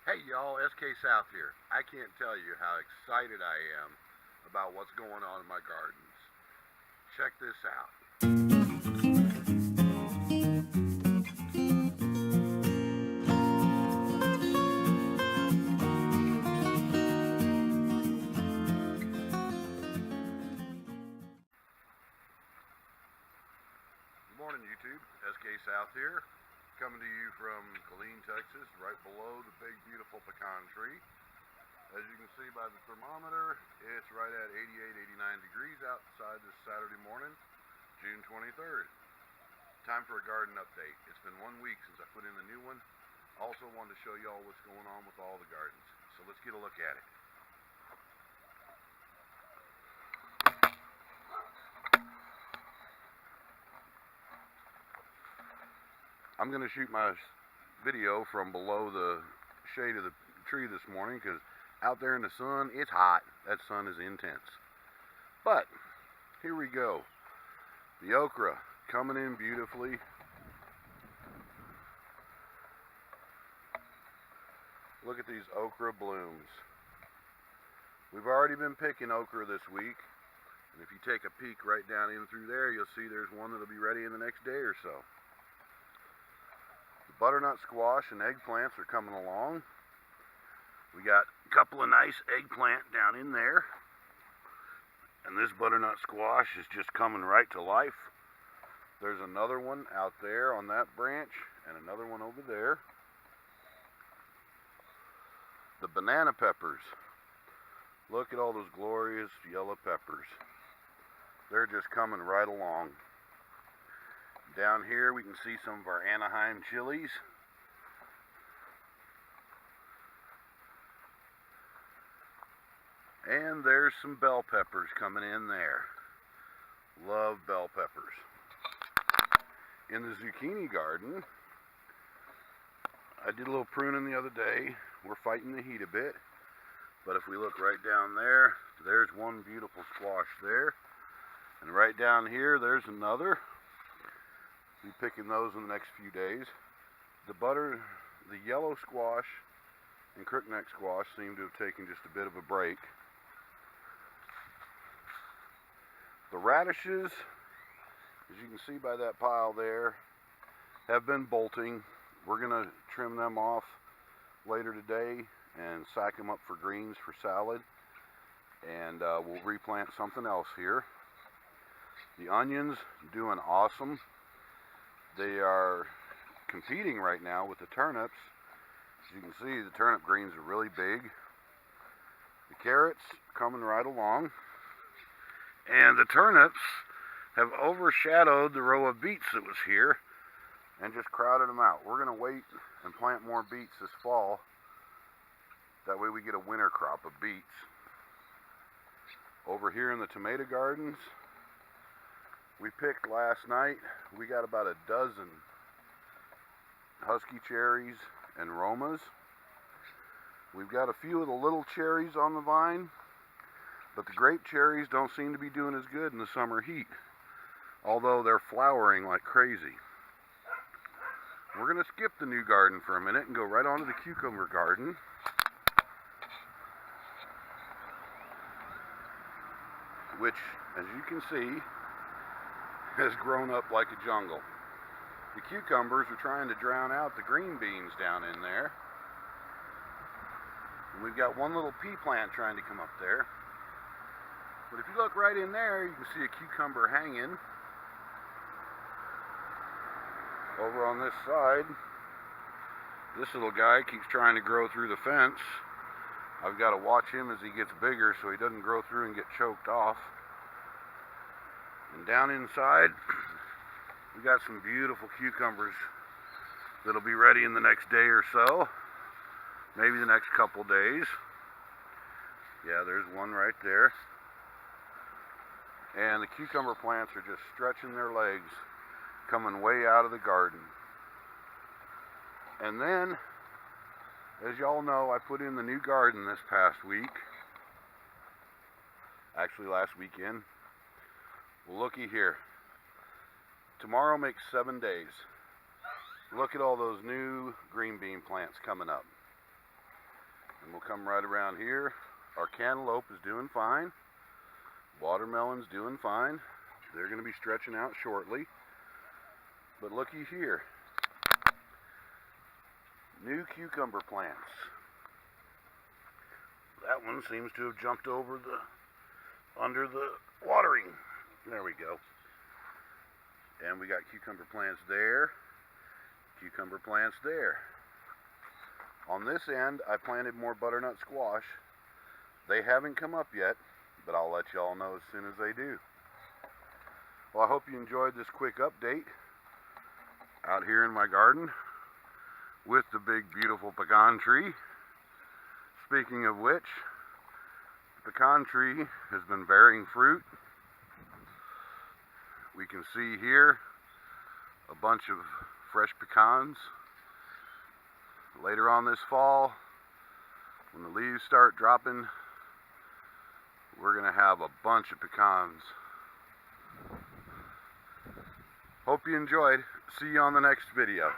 Hey y'all, SKSOUTH here. I can't tell you how excited I am about what's going on in my gardens. Check this out. Good morning YouTube, SKSOUTH here. Coming to you from Killeen, Texas, right below the big beautiful pecan tree. As you can see by the thermometer, it's right at 88, 89 degrees outside this Saturday morning, June 23rd. Time for a garden update. It's been 1 week since I put in the new one. Also wanted to show y'all what's going on with all the gardens. So let's get a look at it. I'm going to shoot my video from below the shade of the tree this morning because out there in the sun, it's hot. That sun is intense. But here we go. The okra coming in beautifully. Look at these okra blooms. We've already been picking okra this week. And if you take a peek right down in through there, you'll see there's one that'll be ready in the next day or so. Butternut squash and eggplants are coming along. We got a couple of nice eggplant down in there. And this butternut squash is just coming right to life. There's another one out there on that branch and another one over there. The banana peppers. Look at all those glorious yellow peppers. They're just coming right along. Down here we can see some of our Anaheim chilies. And there's some bell peppers coming in there. Love bell peppers. In the zucchini garden, I did a little pruning the other day. We're fighting the heat a bit. But if we look right down there, there's one beautiful squash there. And right down here, there's another. Be picking those in the next few days. The yellow squash and crookneck squash seem to have taken just a bit of a break. The radishes, as you can see by that pile there, have been bolting. We're going to trim them off later today and sack them up for greens for salad. And we'll replant something else here. The onions doing awesome. They are competing right now with the turnips. As you can see, the turnip greens are really big. The carrots coming right along. And the turnips have overshadowed the row of beets that was here and just crowded them out. We're going to wait and plant more beets this fall. That way we get a winter crop of beets. Over here in the tomato gardens, we picked last night. We got about a dozen husky cherries and Romas. We've got a few of the little cherries on the vine, but the grape cherries don't seem to be doing as good in the summer heat, although they're flowering like crazy. We're going to skip the new garden for a minute and go right on to the cucumber garden. Which, as you can see, has grown up like a jungle. The cucumbers are trying to drown out the green beans down in there. And we've got one little pea plant trying to come up there. But if you look right in there, you can see a cucumber hanging. Over on this side, this little guy keeps trying to grow through the fence. I've got to watch him as he gets bigger so he doesn't grow through and get choked off. And down inside, we got some beautiful cucumbers that'll be ready in the next day or so. Maybe the next couple days. Yeah, there's one right there. And the cucumber plants are just stretching their legs, coming way out of the garden. And then, as y'all know, I put in the new garden this past week. Actually, last weekend. Well, looky here. Tomorrow makes 7 days. Look at all those new green bean plants coming up. And we'll come right around here. Our cantaloupe is doing fine. Watermelon's doing fine. They're going to be stretching out shortly. But looky here. New cucumber plants. That one seems to have jumped over under the watering. There we go. And we got cucumber plants there. Cucumber plants there. On this end, I planted more butternut squash. They haven't come up yet, but I'll let y'all know as soon as they do. Well, I hope you enjoyed this quick update out here in my garden with the big, beautiful pecan tree. Speaking of which, the pecan tree has been bearing fruit. We can see here a bunch of fresh pecans. Later on this fall, when the leaves start dropping, we're going to have a bunch of pecans. Hope you enjoyed. See you on the next video.